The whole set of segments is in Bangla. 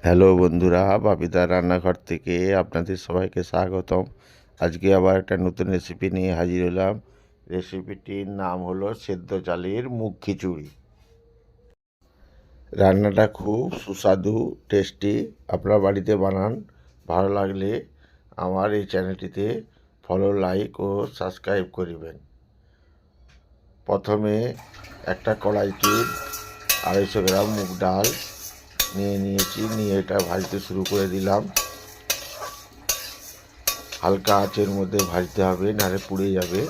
হ্যালো বন্ধুরা, বাপিদার রান্নাঘর থেকে আপনাদের সবাইকে স্বাগতম। আজকে আবার একটা নতুন রেসিপি নিয়ে হাজির হলাম। রেসিপিটির নাম হলো সেদ্ধ চালের মুগ খিচুড়ি। রান্নাটা খুব সুস্বাদু, টেস্টি। আপনারা বাড়িতে বানান। ভালো লাগলে আমার এই চ্যানেলটিতে ফলো, লাইক ও সাবস্ক্রাইব করিবেন। প্রথমে একটা কড়াইতে 250 গ্রাম মুগ ডাল নিয়ে এটা ভাজতে শুরু করে দিলাম। হালকা আঁচের মধ্যে ভাজতে হবে, নাহলে পুড়ে যাবে।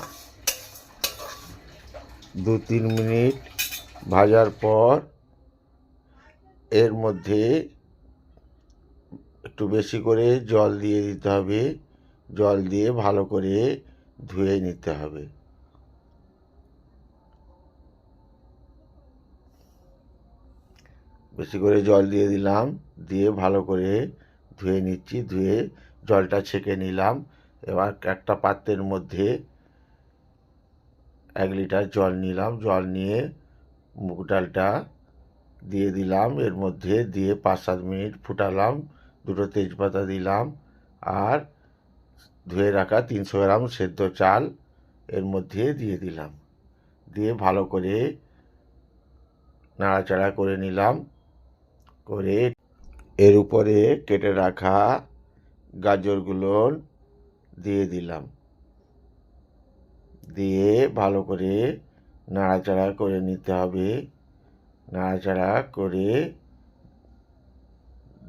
2-3 মিনিট ভাজার পর এর মধ্যে একটু বেশি করে জল দিয়ে দিতে হবে। জল দিয়ে ভালো করে ধুয়ে নিতে হবে। বেশি করে জল দিয়ে দিলাম, দিয়ে ভালো করে ধুয়ে নিচ্ছি। ধুয়ে জলটা ছেঁকে নিলাম। এবার একটা পাত্রের মধ্যে 1 লিটার জল নিলাম। জল নিয়ে মুগ ডালটা দিয়ে দিলাম। এর মধ্যে দিয়ে 5-7 মিনিট ফুটালাম। 2টো তেজপাতা দিলাম। আর ধুয়ে রাখা 300 গ্রাম সেদ্ধ চাল এর মধ্যে দিয়ে দিলাম। দিয়ে ভালো করে নাড়াচাড়া করে নিলাম। করে এর উপরে কেটে রাখা গাজরগুলো দিয়ে দিলাম। দিয়ে ভালো করে নাড়াচাড়া করে নিতে হবে। নাড়াচাড়া করে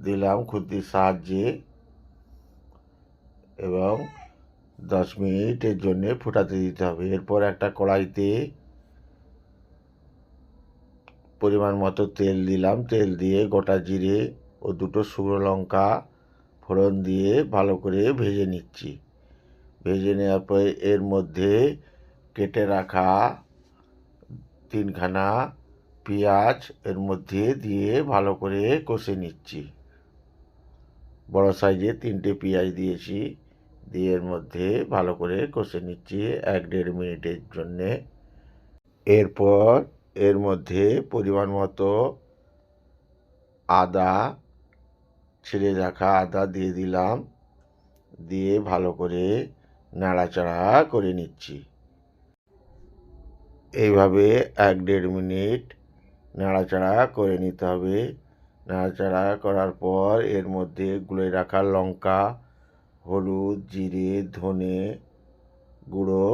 দিলাম খুন্তির সাহায্যে এবং 10 মিনিটের জন্য ফুটাতে দিতে হবে। এরপর একটা কড়াইতে পরিমাণ মতো তেল দিলাম। তেল দিয়ে গোটা জিরে ও 2টো শুকনো লঙ্কা ফোড়ন দিয়ে ভালো করে ভেজে নিচ্ছি। ভেজে নেওয়ার পর এর মধ্যে কেটে রাখা 3খানা পেঁয়াজ এর মধ্যে দিয়ে ভালো করে কষে নিচ্ছি। বড় সাইজে 3টে পেঁয়াজ দিয়েছি। দিয়ে এর মধ্যে ভালো করে কষে নিচ্ছি 1-1.5 মিনিটের জন্যে। এরপর এর মধ্যে পরিমাণ মতো আদা, ছিঁড়ে রাখা আদা দিয়ে দিলাম। দিয়ে ভালো করে নাড়াচাড়া করে নিচ্ছি। এইভাবে 1-1.5 মিনিট নাড়াচাড়া করে নিতে হবে। নাড়াচাড়া করার পর এর মধ্যে গুলে রাখা লঙ্কা, হলুদ, জিরে, ধনে গুঁড়ো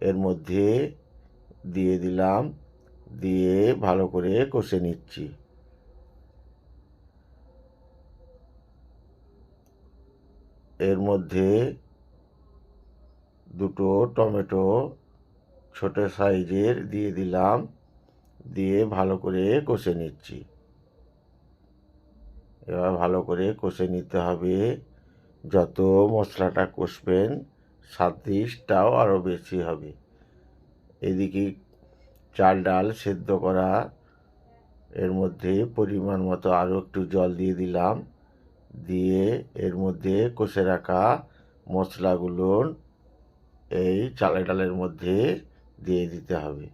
এর মধ্যে দিয়ে দিলাম। দিয়ে ভালো করে কষে নিচ্ছি। এর মধ্যে 2টো টমেটো ছোট সাইজের দিয়ে দিলাম। দিয়ে ভালো করে কষে নিচ্ছি। এবার ভালো করে কষে নিতে হবে। যত মশলাটা কষবেন স্বাদটাও আরও বেশি হবে। এদিকে চাল ডাল সেদ্ধ করা এর মধ্যে পরিমাণ মতো আরও একটু জল দিয়ে দিলাম। দিয়ে এর মধ্যে কষে রাখা মশলাগুলো এই চালের ডালের মধ্যে দিয়ে দিতে হবে।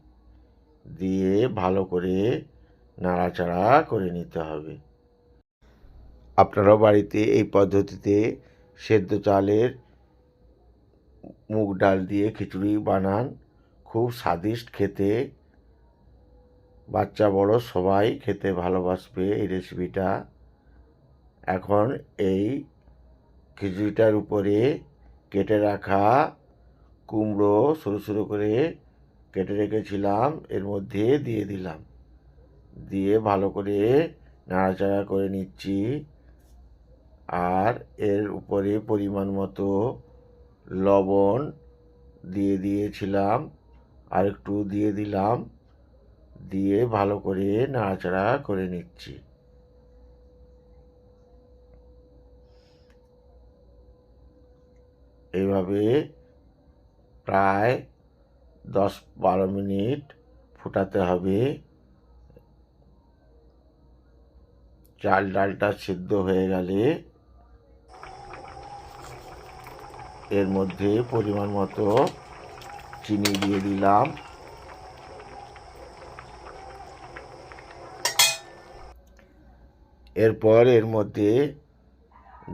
দিয়ে ভালো করে নাড়াচাড়া করে নিতে হবে। আপনারাও বাড়িতে এই পদ্ধতিতে সেদ্ধ চালের মুগ ডাল দিয়ে খিচুড়ি বানান। খুব স্বাদিষ্ট খেতে। বাচ্চা বড় সবাই খেতে ভালোবাসবে এই রেসিপিটা। এখন এই খিচুড়িটার উপরে কেটে রাখা কুমড়ো সরু সরু করে কেটে রেখেছিলাম এর মধ্যে দিয়ে দিলাম। দিয়ে ভালো করে নাড়াচাড়া করে নিচ্ছি। আর এর উপরে পরিমাণ মতো লবণ দিয়ে দিয়েছিলাম, আর একটু দিয়ে দিলাম। দিয়ে ভালো করে নাড়াচাড়া করে নিচ্ছি। এইভাবে প্রায় 10-12 মিনিট ফুটাতে হবে। চাল ডালটা সিদ্ধ হয়ে গেলে এর মধ্যে পরিমাণ মতো চিনি দিয়ে দিলাম। এরপর এর মধ্যে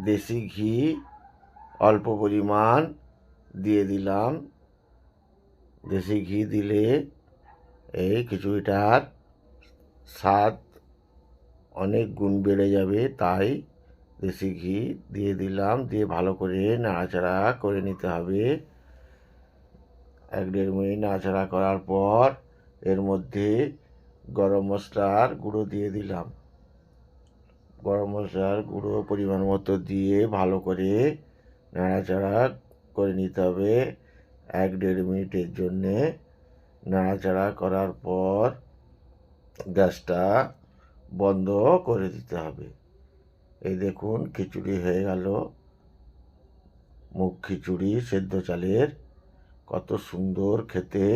দেশি ঘি অল্প পরিমাণ দিয়ে দিলাম। দেশি ঘি দিলে এই খিচুড়িটার স্বাদ অনেক গুণ বেড়ে যাবে, তাই দেশি ঘি দিয়ে দিলাম। দিয়ে ভালো করে নাড়াচাড়া করে নিতে হবে। 1-1.5 মিনিট নাড়াচাড়া করার পর এর মধ্যে গরম মশলার গুঁড়ো দিয়ে দিলাম। গরম মশলার গুঁড়ো পরিমাণ মতো দিয়ে ভালো করে নাড়াচাড়া করে নিতে হবে 1-1.5 মিনিটের জন্যে। নাড়াচাড়া করার পর গ্যাসটা বন্ধ করে দিতে হবে। এই দেখুন খিচুড়ি হয়ে গেল। মুগ খিচুড়ি সেদ্ধ চালের, কত সুন্দর খেতে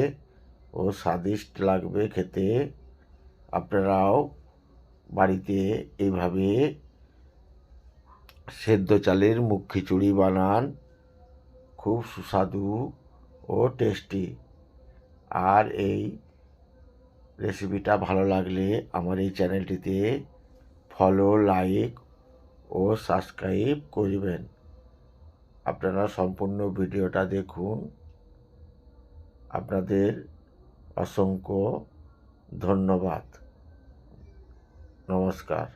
ও স্বাদিষ্ট লাগবে খেতে। আপনারাও বাড়িতে এইভাবে সেদ্ধ চালের মুগ খিচুড়ি বানান, খুব সুস্বাদু ও টেস্টি। আর এই রেসিপিটা ভালো লাগলে আমার এই চ্যানেলটিতে ফলো, লাইক ও সাবস্ক্রাইব করবেন। আপনারা সম্পূর্ণ ভিডিওটা দেখুন। আপনাদের অসংখ্য ধন্যবাদ। নমস্কার।